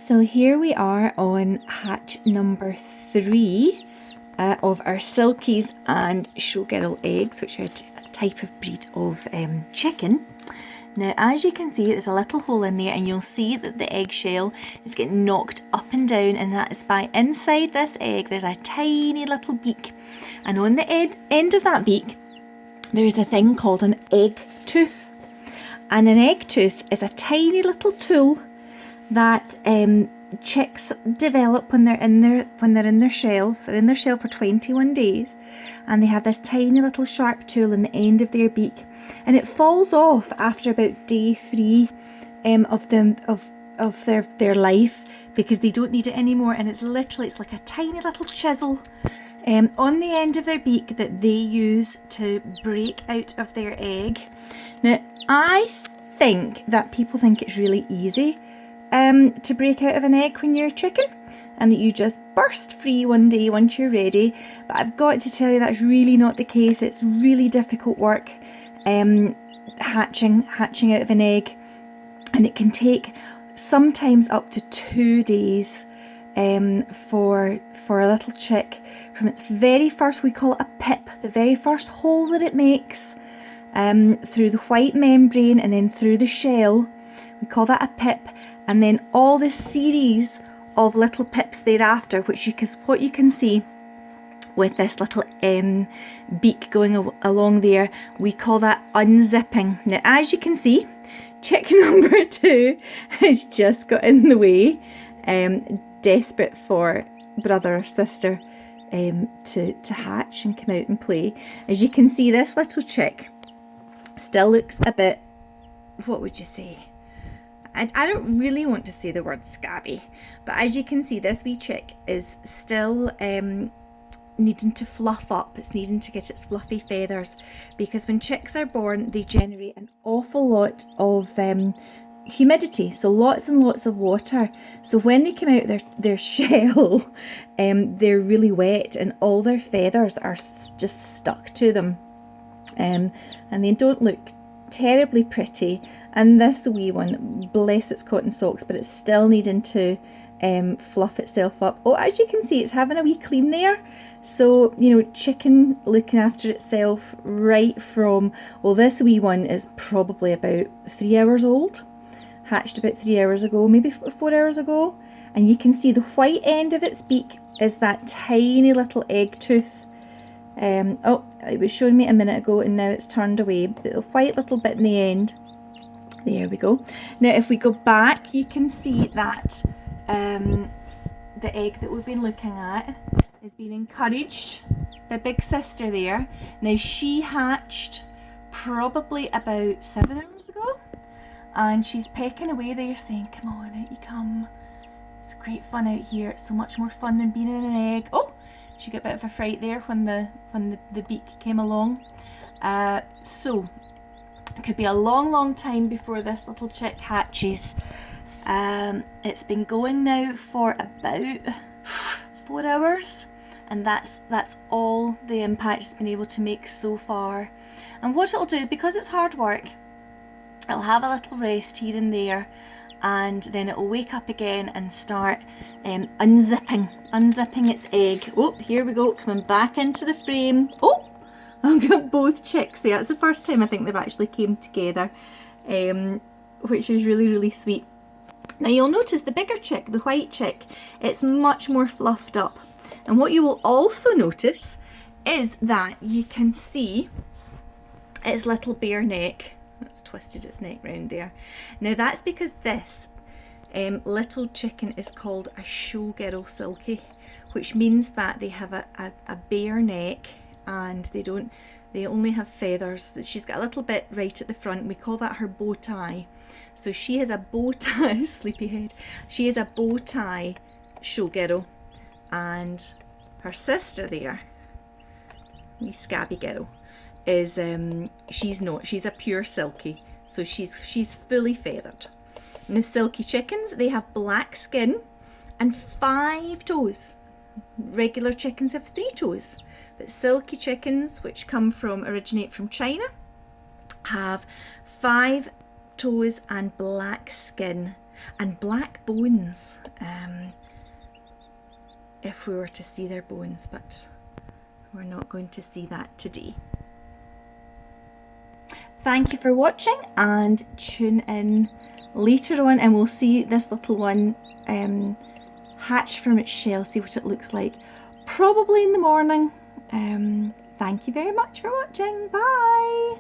So here we are on hatch number 3 of our silkies and showgirl eggs, which are a type of breed of chicken. Now, as you can see, there's a little hole in there, and you'll see that the eggshell is getting knocked up and down, and that is by inside this egg there's a tiny little beak, and on the end of that beak there's a thing called an egg tooth. And an egg tooth is a tiny little tool that chicks develop when they're in their shell. They're in their shell for 21 days, and they have this tiny little sharp tool in the end of their beak, and it falls off after about day 3 of their life, because they don't need it anymore. And it's like a tiny little chisel on the end of their beak that they use to break out of their egg. Now, I think that people think it's really easy to break out of an egg when you're a chicken, and that you just burst free one day once you're ready. But I've got to tell you, that's really not the case. It's really difficult work hatching out of an egg, and it can take sometimes up to 2 days for a little chick, from its very first, we call it a pip, the very first hole that it makes, through the white membrane and then through the shell. We call that a pip, and then all this series of little pips thereafter, what you can see with this little beak going along there, we call that unzipping. Now, as you can see, chick number 2 has just got in the way, desperate for brother or sister to hatch and come out and play. As you can see, this little chick still looks a bit, what would you say? I don't really want to say the word scabby, but as you can see, this wee chick is still needing to fluff up. It's needing to get its fluffy feathers, because when chicks are born, they generate an awful lot of humidity, so lots and lots of water. So when they come out their shell, they're really wet, and all their feathers are just stuck to them, and they don't look terribly pretty. And this wee one, bless its cotton socks, but it's still needing to fluff itself up. Oh, as you can see, it's having a wee clean there. So, you know, chicken looking after itself right from, well, this wee one is probably about 3 hours old, hatched about 3 hours ago, maybe 4 hours ago. And you can see the white end of its beak is that tiny little egg tooth. Oh, it was showing me a minute ago, and now it's turned away, but the white little bit in the end. There we go. Now, if we go back, you can see that the egg that we've been looking at is being encouraged by big sister there. Now, she hatched probably about 7 hours ago, and she's pecking away there saying, come on, out you come. It's great fun out here. It's so much more fun than being in an egg. Oh, she got a bit of a fright there when the beak came along. So it could be a long time before this little chick hatches. It's been going now for about 4 hours, and that's all the impact it's been able to make so far. And what it'll do, because it's hard work, it'll have a little rest here and there, and then it'll wake up again and start unzipping its egg. Oh, here we go, coming back into the frame. Oh, I've got both chicks there. It's the first time I think they've actually came together, which is really sweet. Now, you'll notice the bigger chick, the white chick, it's much more fluffed up. And what you will also notice is that you can see its little bare neck. It's twisted its neck round there. Now, that's because this little chicken is called a showgirl silkie, which means that they have a bare neck, and they only have feathers. She's got a little bit right at the front. We call that her bow tie. So she has a bow tie, sleepyhead. She is a bow tie showgirl, and her sister there, wee scabby girl, is she's not. She's a pure silkie. So she's fully feathered. And the silkie chickens, they have black skin and 5 toes. Regular chickens have 3 toes. But silkie chickens, which originate from China, have 5 toes and black skin and black bones, if we were to see their bones, but we're not going to see that today. Thank you for watching, and tune in later on and we'll see this little one hatch from its shell, see what it looks like, probably in the morning. Thank you very much for watching. Bye.